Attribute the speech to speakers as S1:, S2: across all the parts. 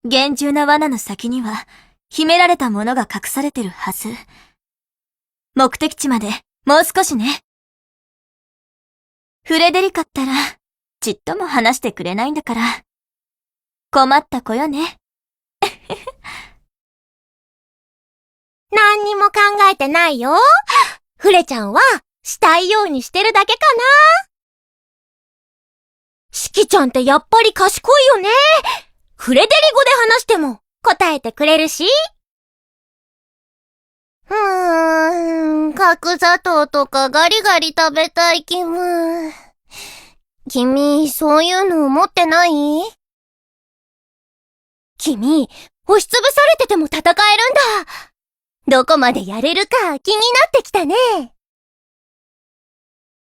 S1: 厳重な罠の先には、秘められたものが隠されてるはず。目的地まで、もう少しね。フレデリカったら、ちっとも話してくれないんだから。困った子よね。
S2: 何にも考えてないよ。フレちゃんは、したいようにしてるだけかな。シキちゃんってやっぱり賢いよね。フレデリ語で話しても答えてくれるし。角砂糖とかガリガリ食べたい気分。君、そういうの持ってない？君、押しつぶされてても戦えるんだ。どこまでやれるか気になってきたね。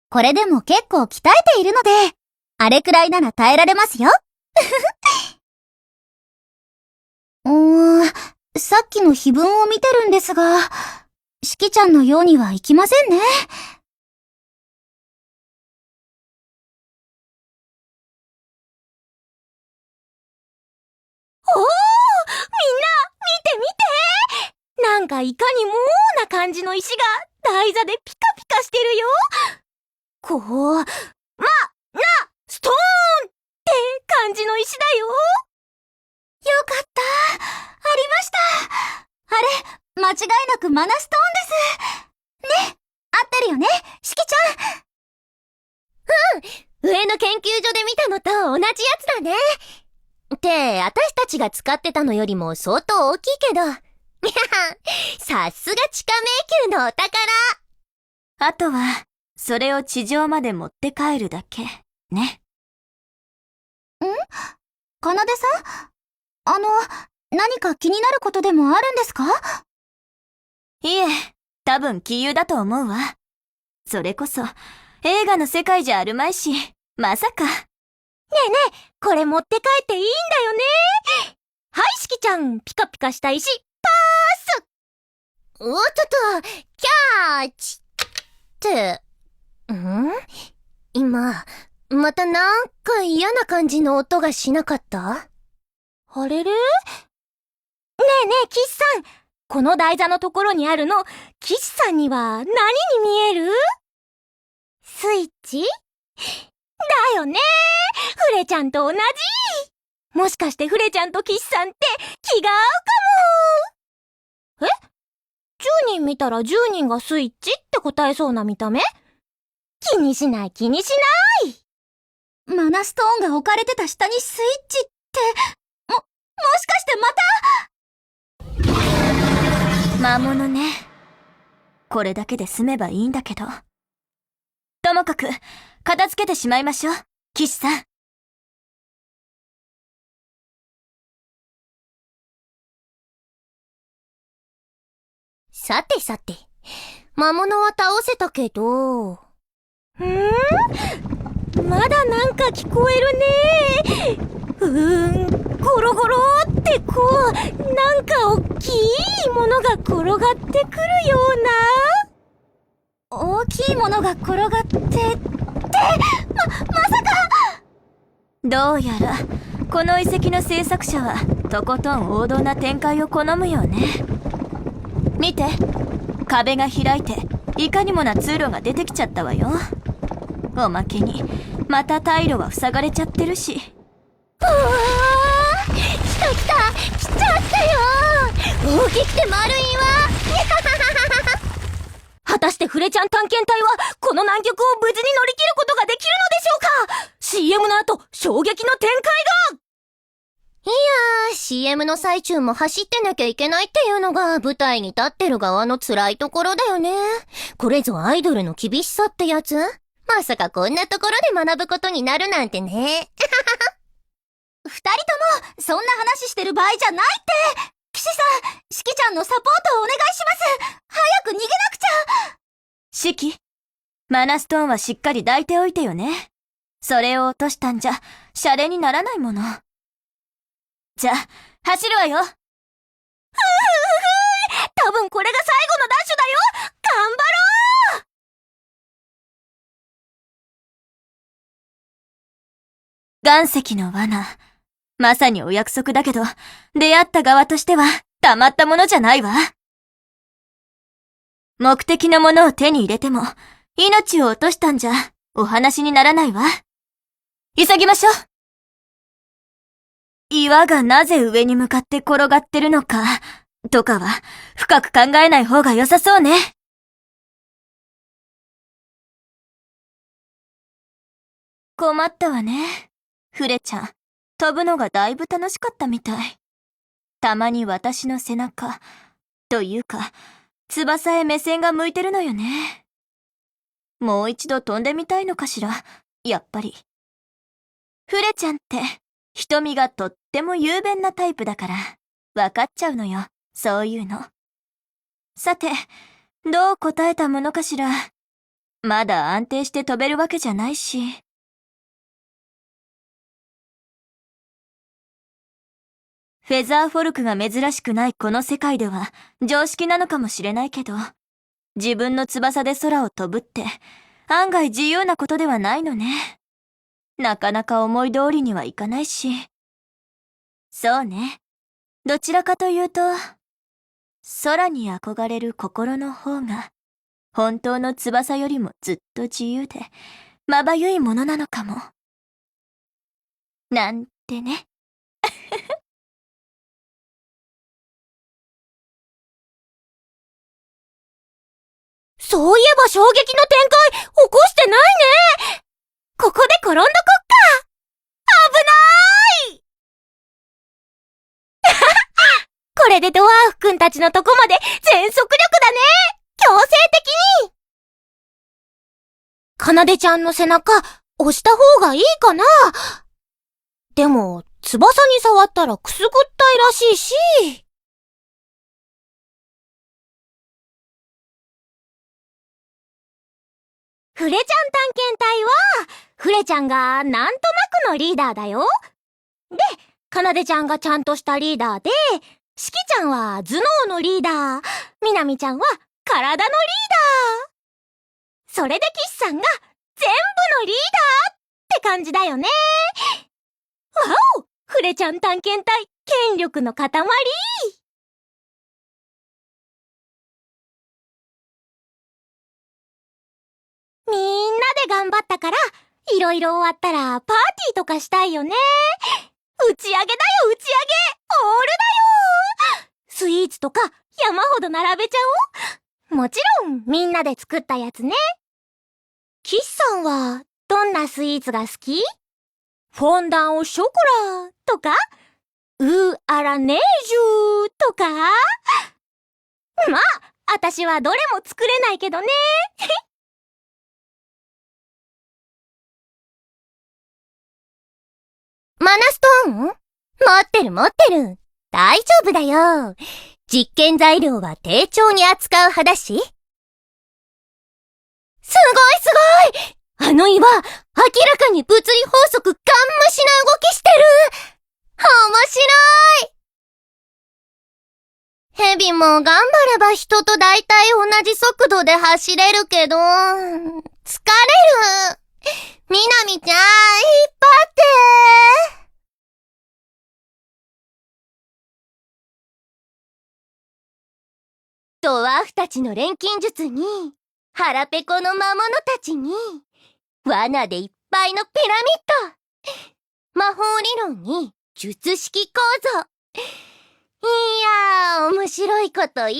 S3: これでも結構鍛えているので、あれくらいなら耐えられますよ。さっきの碑文を見てるんですが、シキちゃんのようにはいきませんね。
S2: おー！みんな、見て見て！なんかいかにもな感じの石が台座でピカピカしてるよ。ストーンって感じの石だよ。
S3: よかった。ありました。あれ、間違いなくマナストーンです。ね、合ってるよね、シキち
S2: ゃん。上の研究所で見たのと同じやつだね。って、私たちが使ってたのよりも相当大きいけど。さすが地下迷宮のお宝。
S1: あとは、それを地上まで持って帰るだけ、ね。
S3: かなでさん？何か気になることでもあるんですか？
S1: いえ、多分杞憂だと思うわ。それこそ、映画の世界じゃあるまいし、まさか。ね
S2: えねえ、これ持って帰っていいんだよね。はい、しきちゃん、ピカピカした石、パース！ちょっと、キャーチって、今、またなんか嫌な感じの音がしなかった？あれれ？ねえねえ、キシさん。この台座のところにあるの、キシさんには何に見える？スイッチ？だよね。フレちゃんと同じ。もしかしてフレちゃんとキシさんって気が合うかも。10人見たら10人がスイッチって答えそうな見た目？気にしない気にしない。
S3: マナストーンが置かれてた下にスイッチって、もしかして
S1: 魔物ね。これだけで済めばいいんだけど。ともかく、片付けてしまいましょう、騎士さん。
S2: さてさて、魔物は倒せたけど。まだなんか聞こえるね。ゴロゴロってなんかおっきいものが転がってくるよ
S3: うな。大きいものが転がって、まさか！
S1: どうやら、この遺跡の制作者は、とことん王道な展開を好むよね。見て、壁が開いて、いかにもな通路が出てきちゃったわよ。おまけに、また退路は塞がれちゃってるし。
S2: 来ちゃったよ。大きくて丸いわ。果たしてフレちゃん探検隊はこの南極を無事に乗り切ることができるのでしょうか？ CM の後、衝撃の展開が。いやー、CM の最中も走ってなきゃいけないっていうのが舞台に立ってる側の辛いところだよね。これぞアイドルの厳しさってやつ？まさかこんなところで学ぶことになるなんてね。
S3: 二人とも、そんな話してる場合じゃないって。騎士さん、シキちゃんのサポートをお願いします。早く逃げなくちゃ。
S1: シキ、マナストーンはしっかり抱いておいてよね。それを落としたんじゃ、シャレにならないもの。じゃあ、走るわよ。
S2: 多分これが最後のダッシュだよ。頑張ろう。
S1: 岩石の罠、まさにお約束だけど、出会った側としては、たまったものじゃないわ。目的のものを手に入れても、命を落としたんじゃ、お話にならないわ。急ぎましょう。岩がなぜ上に向かって転がってるのか、とかは、深く考えない方が良さそうね。困ったわね。フレちゃん、飛ぶのがだいぶ楽しかったみたい。たまに私の背中、というか、翼へ目線が向いてるのよね。もう一度飛んでみたいのかしら、やっぱり。フレちゃんって、瞳がとっても雄弁なタイプだから、わかっちゃうのよ、そういうの。さて、どう答えたものかしら。まだ安定して飛べるわけじゃないし。フェザーフォルクが珍しくないこの世界では常識なのかもしれないけど、自分の翼で空を飛ぶって案外自由なことではないのね。なかなか思い通りにはいかないし。そうね。どちらかというと、空に憧れる心の方が、本当の翼よりもずっと自由で、まばゆいものなのかも。なんてね。
S2: そういえば衝撃の展開起こしてないね。ここで転んどこっか。危ないこれでドワーフくんたちのとこまで全速力だね。強制的に。かなでちゃんの背中押した方がいいかな。でも翼に触ったらくすぐったいらしいし。フレちゃん探検隊は、フレちゃんがなんとなくのリーダーだよ。で、かなでちゃんがちゃんとしたリーダーで、しきちゃんは頭脳のリーダー、みなみちゃんは体のリーダー。それでキシさんが全部のリーダーって感じだよね。わお！フレちゃん探検隊、権力の塊。みんなで頑張ったから、いろいろ終わったらパーティーとかしたいよね。打ち上げだよ、打ち上げ！オールだよ！スイーツとか山ほど並べちゃおう。もちろんみんなで作ったやつね。キシさんはどんなスイーツが好き？フォンダンオショコラとかウーアラネージュとか。まあ、私はどれも作れないけどね。マナストーン？持ってる持ってる。大丈夫だよ。実験材料は丁重に扱う派だし。すごいすごい！あの岩、明らかに物理法則ガン無視な動きしてる！面白い！ヘビも頑張れば人と大体同じ速度で走れるけど、疲れる！みなみちゃん、引っ張って！ドワーフたちの錬金術に、腹ペコの魔物たちに、罠でいっぱいのピラミッド、魔法理論に術式構造。いやー、面白いこといっぱいで、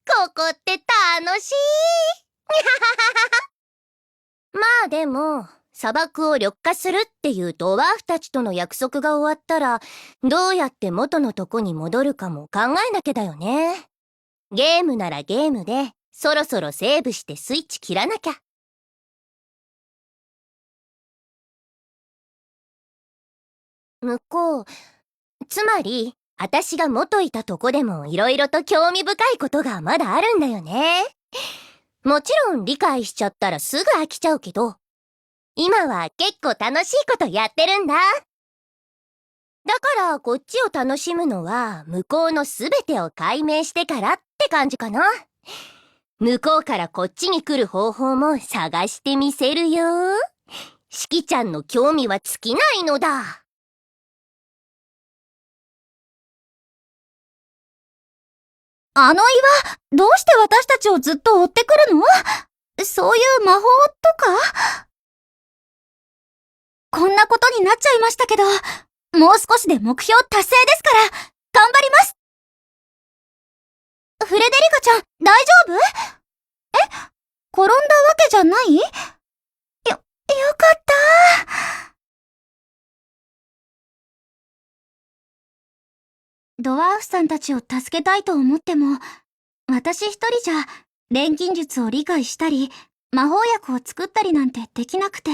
S2: ここって楽しい。まあでも、砂漠を緑化するっていうドワーフたちとの約束が終わったら、どうやって元のとこに戻るかも考えなきゃだよね。ゲームならゲームで、そろそろセーブしてスイッチ切らなきゃ。向こう、つまり、私が元いたとこでも色々と興味深いことがまだあるんだよね。もちろん理解しちゃったらすぐ飽きちゃうけど、今は結構楽しいことやってるんだ。だからこっちを楽しむのは向こうのすべてを解明してからって感じかな。向こうからこっちに来る方法も探してみせるよ。しきちゃんの興味は尽きないのだ。
S3: あの岩、どうして私たちをずっと追ってくるの？そういう魔法とか？こんなことになっちゃいましたけど、もう少しで目標達成ですから、頑張ります。フレデリカちゃん、大丈夫？転んだわけじゃない？よかった。ドワーフさんたちを助けたいと思っても、私一人じゃ錬金術を理解したり、魔法薬を作ったりなんてできなくて、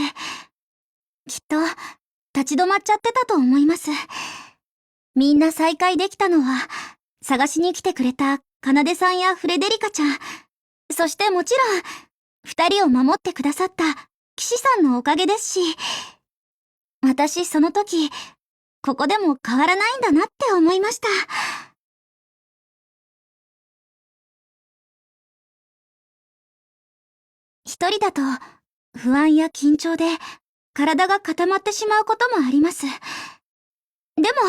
S3: きっと立ち止まっちゃってたと思います。みんな再会できたのは、探しに来てくれた奏さんやフレデリカちゃん、そしてもちろん、二人を守ってくださった騎士さんのおかげですし、私その時、ここでも変わらないんだなって思いました。一人だと不安や緊張で体が固まってしまうこともあります。でも、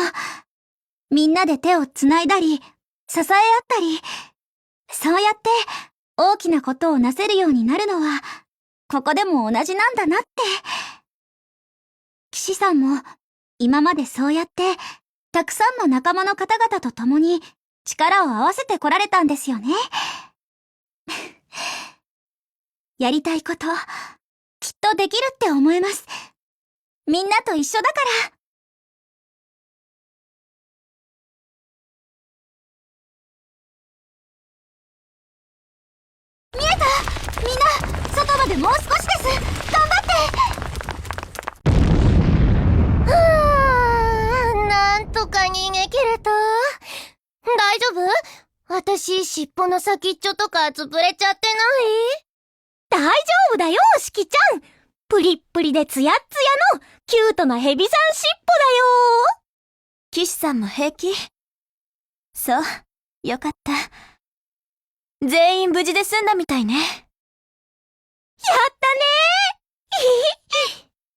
S3: みんなで手をつないだり、支え合ったり、そうやって大きなことをなせるようになるのは、ここでも同じなんだなって。騎士さんも今までそうやって、たくさんの仲間の方々と共に力を合わせてこられたんですよね。やりたいこと、きっとできるって思えます。みんなと一緒だから。見えた！みんな、外までもう少しです。頑張って！
S2: なんとか逃げ切れた。大丈夫？私、尻尾の先っちょとか潰れちゃってない？大丈夫だよ、しきちゃん。プリップリでツヤッツヤのキュートなヘビさん尻尾だよ。
S1: 騎士さんも平気？そう、よかった。全員無事で済んだみたいね。や
S2: ったね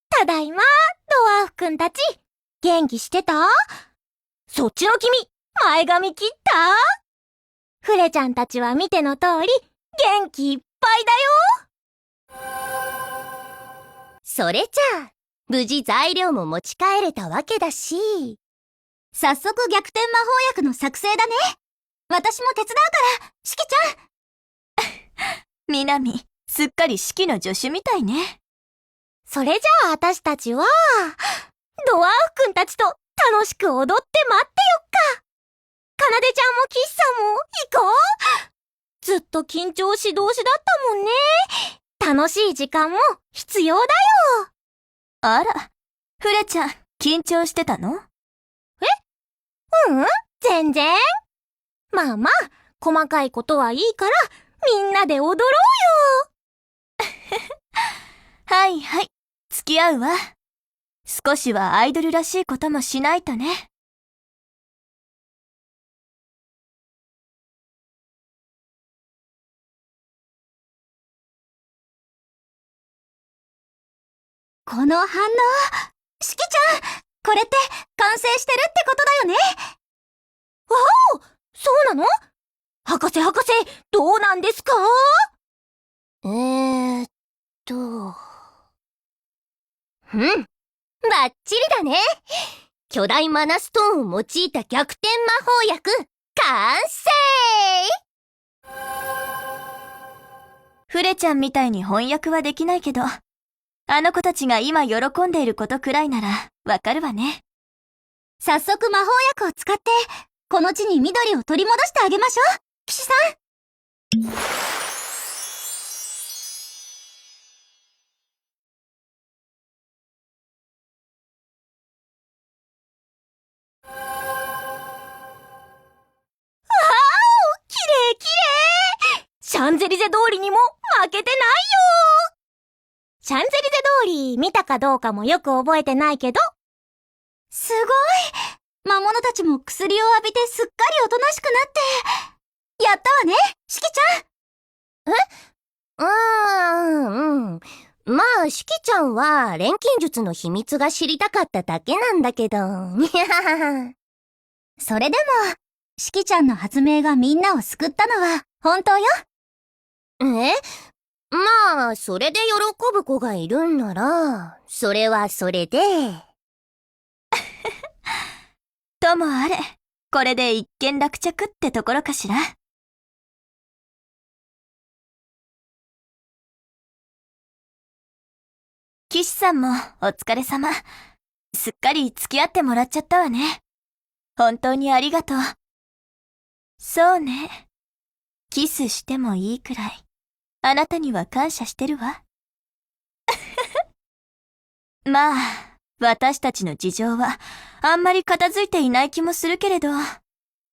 S2: ただいま、ドワーフくんたち。元気してた？そっちの君、前髪切った？フレちゃんたちは見ての通り、元気いっぱいだよ。それじゃあ、無事材料も持ち帰れたわけだし。
S3: 早速逆転魔法薬の作成だね。私も手伝うから、しきちゃん。
S1: みなみ、すっかり式の助手みたいね。
S2: それじゃあ私たちは、ドワーフくんたちと楽しく踊って待ってよっか。かなでちゃんもキッさんも行こう。ずっと緊張し同士だったもんね。楽しい時間も必要だよ。
S1: あら、フレちゃん、緊張してたの？
S2: 全然。まあまあ、細かいことはいいから、みんなで踊ろうよ。
S1: はいはい、付き合うわ。少しはアイドルらしいこともしないとね。
S3: この反応、しきちゃん、これって完成してるってことだよね。
S2: そうなの？博士、どうなんですか？バッチリだね。巨大マナストーンを用いた逆転魔法薬、完成！
S1: フレちゃんみたいに翻訳はできないけど、あの子たちが今喜んでいることくらいならわかるわね。
S3: 早速魔法薬を使って、この地に緑を取り戻してあげましょう、騎士さん。
S2: きれいきれい！シャンゼリゼ通りにも負けてないよ！シャンゼリゼ通り見たかどうかもよく覚えてないけど。
S3: すごい！魔物たちも薬を浴びてすっかりおとなしくなって。やったわね、しきち
S2: ゃん。まあ、しきちゃんは錬金術の秘密が知りたかっただけなんだけど。
S3: それでも、しきちゃんの発明がみんなを救ったのは本当よ。
S2: まあ、それで喜ぶ子がいるんなら、それはそれで。
S1: ともあれ、これで一件落着ってところかしら。騎士さんもお疲れ様。すっかり付き合ってもらっちゃったわね。本当にありがとう。そうね。キスしてもいいくらい、あなたには感謝してるわ。まあ、私たちの事情はあんまり片付いていない気もするけれど、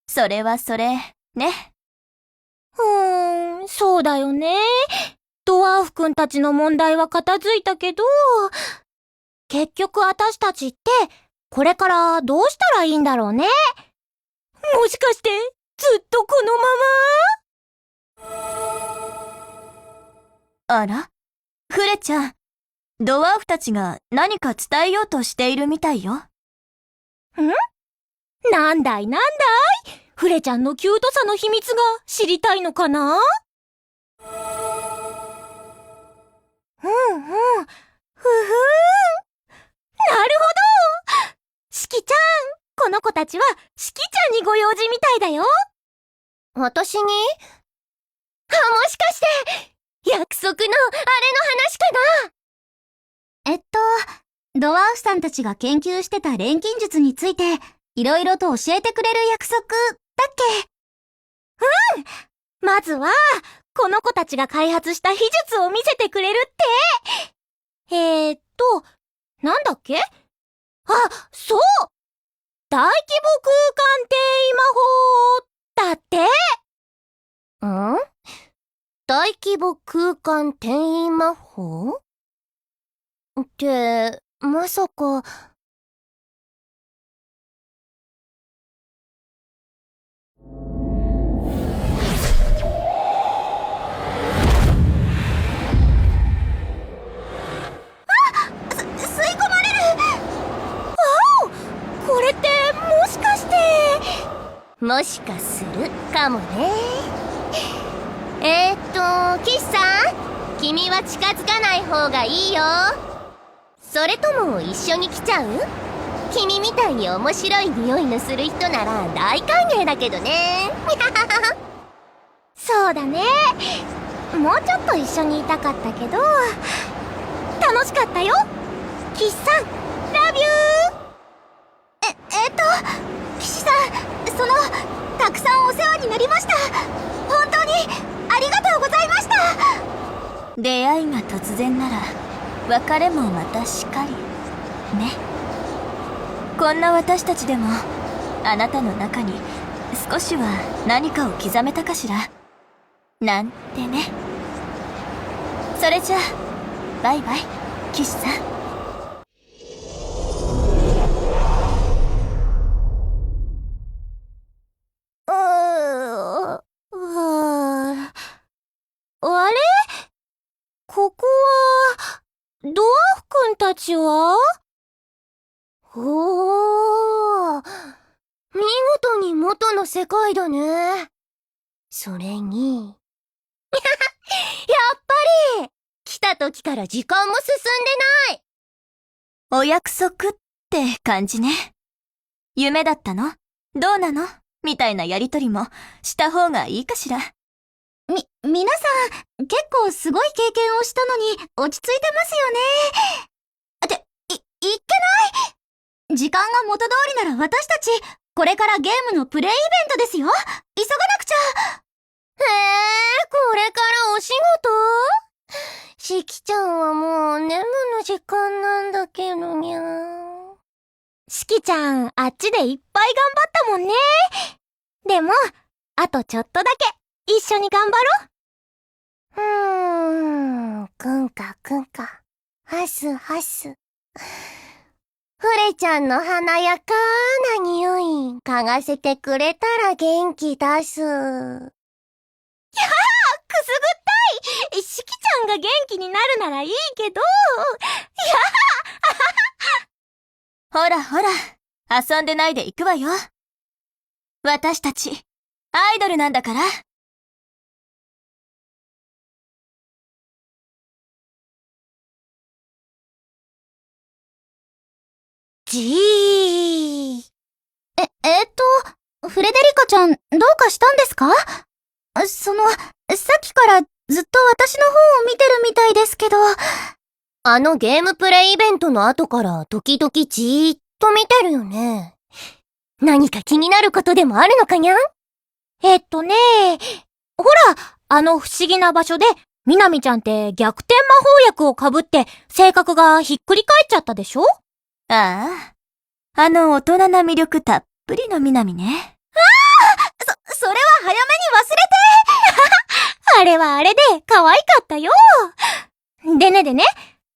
S1: それはそれ、ね。
S2: そうだよね。ドワーフくんたちの問題は片付いたけど、結局私たちって、これからどうしたらいいんだろうね。もしかして、ずっとこのまま？
S1: あら？フレちゃん、ドワーフたちが何か伝えようとしているみたいよ。
S2: なんだいフレちゃんのキュートさの秘密が知りたいのかな？ふふん。なるほど！しきちゃん、この子たちはしきちゃんにご用事みたいだよ。私に？もしかして、約束のあれの話かな？
S3: ドワーフさんたちが研究してた錬金術について、いろいろと教えてくれる約束だっけ？
S2: まずは、この子たちが開発した秘術を見せてくれるって。なんだっけ？そう！大規模空間転移魔法だって。大規模空間転移魔法？って、まさか。
S3: 吸い込まれる！
S2: これってもしかして。もしかするかもね。キシさん、君は近づかない方がいいよ。それとも一緒に来ちゃう？君みたいに面白い匂いのする人なら大歓迎だけどね。そうだね。もうちょっと一緒にいたかったけど、楽しかったよ。キシさん、ラビュー。
S3: 騎士さん、たくさんお世話になりました。本当にありがとうございました。
S1: 出会いが突然なら、別れもまたしかり。ね。こんな私たちでも、あなたの中に少しは何かを刻めたかしら。なんてね。それじゃあ、バイバイ、騎士さん。
S2: あれ？ここは、ドワーフくんたちは？見事に元の世界だね。それに。やっぱり来た時から時間も進んでない。
S1: お約束って感じね。夢だったの？どうなの？みたいなやりとりもした方がいいかしら。
S3: 皆さん、結構すごい経験をしたのに落ち着いてますよね。いけない！時間が元通りなら私たち、これからゲームのプレイイベントですよ。急がなくちゃ。
S2: これからお仕事？しきちゃんはもう眠の時間なんだけどにゃ。しきちゃん、あっちでいっぱい頑張ったもんね。でも、あとちょっとだけ一緒に頑張ろう。くんか。はす。フレちゃんの華やかな匂い、嗅がせてくれたら元気出す。くすぐったい！しきちゃんが元気になるならいいけど。
S1: ほら、遊んでないで行くわよ。私たち、アイドルなんだから。
S2: じー。
S3: フレデリカちゃん、どうかしたんですか？さっきからずっと私の方を見てるみたいですけど。
S2: あのゲームプレイイベントの後から時々じーっと見てるよね。何か気になることでもあるのかにゃん？ほら、あの不思議な場所で、みなみちゃんって逆転魔法薬をかぶって性格がひっくり返っちゃったでしょ？
S1: ああ、あの大人な魅力たっぷりのみなみね。
S2: それは早めに忘れてあれはあれで可愛かったよ。でね、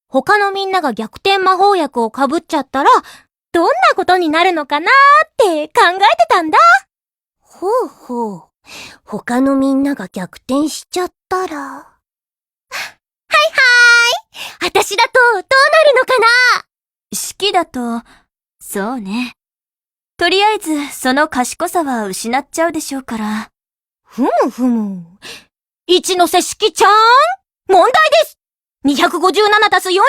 S2: 他のみんなが逆転魔法薬をかぶっちゃったら、どんなことになるのかなーって考えてたんだ。ほうほう。他のみんなが逆転しちゃったら。はいはーい。私だとどうなるのかな？
S1: 式だと、そうね。とりあえず、その賢さは失っちゃうでしょうから。
S2: ふむ。一ノ瀬式ちゃん、問題です。257たす 489×856 は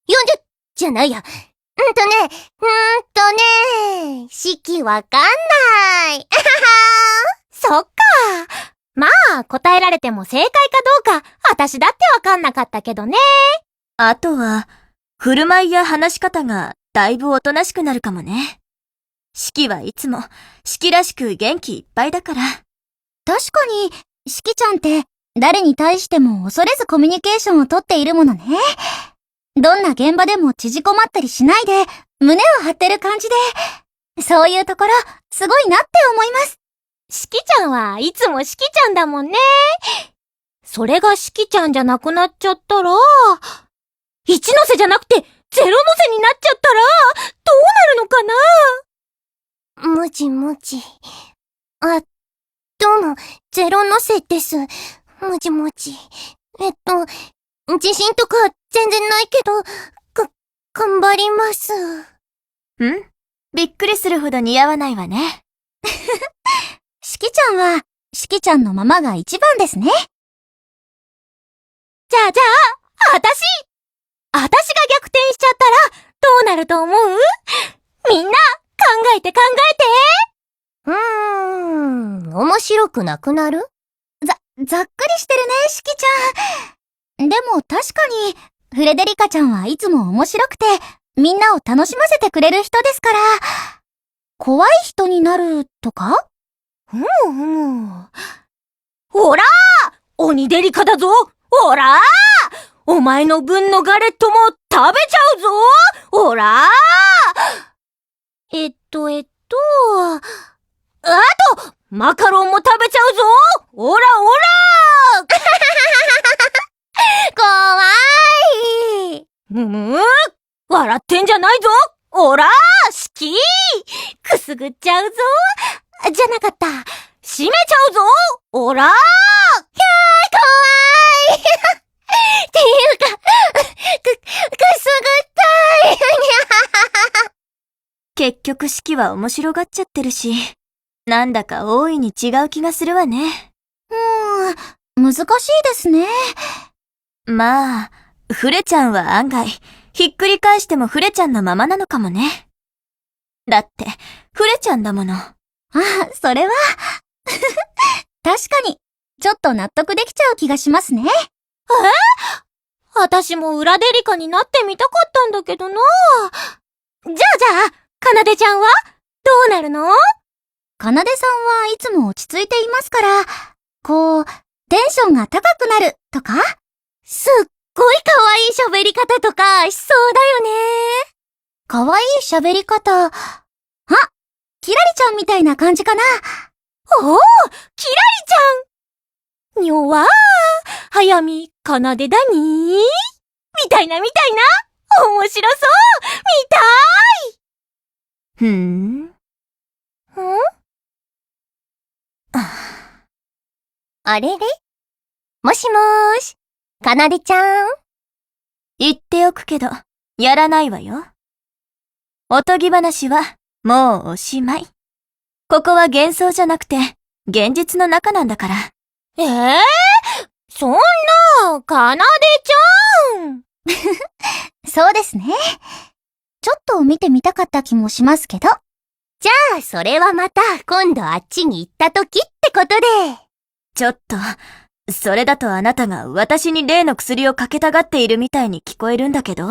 S2: 40じゃないや。式わかんない。そっか。まあ、答えられても正解かどうか、私だってわかんなかったけどね。
S1: あとは、振る舞いや話し方がだいぶおとなしくなるかもね。式はいつも、式らしく元気いっぱいだから。
S3: 確かに、しきちゃんって誰に対しても恐れずコミュニケーションをとっているものね。どんな現場でも縮こまったりしないで、胸を張ってる感じで、そういうところ、すごいなって思います。
S2: しきちゃんはいつもしきちゃんだもんね。それがしきちゃんじゃなくなっちゃったら、一ノ瀬じゃなくてゼロノ瀬になっちゃったら、どうなるのかな？もち。どうも、ゼロノ瀬です。もち。自信とか全然ないけど、頑張ります。
S1: びっくりするほど似合わないわね。
S3: しきちゃんは、しきちゃんのままが一番ですね。
S2: じゃあ、私が逆転しちゃったら、どうなると思う？みんな、考えて。面白くなくなる？
S3: ざっくりしてるね、しきちゃん。でも確かに、フレデリカちゃんはいつも面白くて、みんなを楽しませてくれる人ですから、怖い人になるとか？
S2: ほら鬼デリカだぞ！ほらお前の分のガレットも食べちゃうぞ！ほらあと、マカロンも食べちゃうぞ！ほら怖い！笑ってんじゃないぞ！ほら式！くすぐっちゃうぞ！じゃなかった。閉めちゃうぞ！ほら怖い！っていうか、くすぐったい！
S1: 結局式は面白がっちゃってるし、なんだか大いに違う気がするわね。
S3: 難しいですね。
S1: まあ、フレちゃんは案外、ひっくり返してもフレちゃんのままなのかもね。だって、フレちゃんだもの。
S3: それは確かに、ちょっと納得できちゃう気がしますね。
S2: 私も裏デリカになってみたかったんだけどな。じゃあ、かなでちゃんはどうなるの？
S3: かなでさんはいつも落ち着いていますから、テンションが高くなるとか？
S2: すっごい可愛い喋り方とかしそうだよね。
S3: 可愛い喋り方。キラリちゃんみたいな感じかな。
S2: おー、キラリちゃん！にょわー、はやみ、かなでだにーみたいな。面白そう！見たあれれ？もしもーし、かなでちゃん？
S1: 言っておくけど、やらないわよ。おとぎ話は、もうおしまい。ここは幻想じゃなくて、現実の中なんだから。
S2: そんな、かなでちゃん。
S3: そうですね。ちょっと見てみたかった気もしますけど。
S2: じゃあ、それはまた、今度あっちに行った時ってことで。
S1: ちょっと、それだとあなたが私に例の薬をかけたがっているみたいに聞こえるんだけど。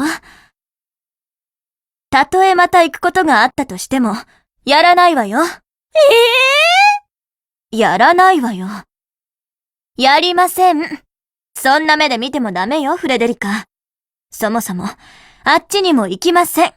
S1: たとえまた行くことがあったとしても、やらないわよ。やらないわよ。やりません。そんな目で見てもダメよ、フレデリカ。そもそも、あっちにも行きません。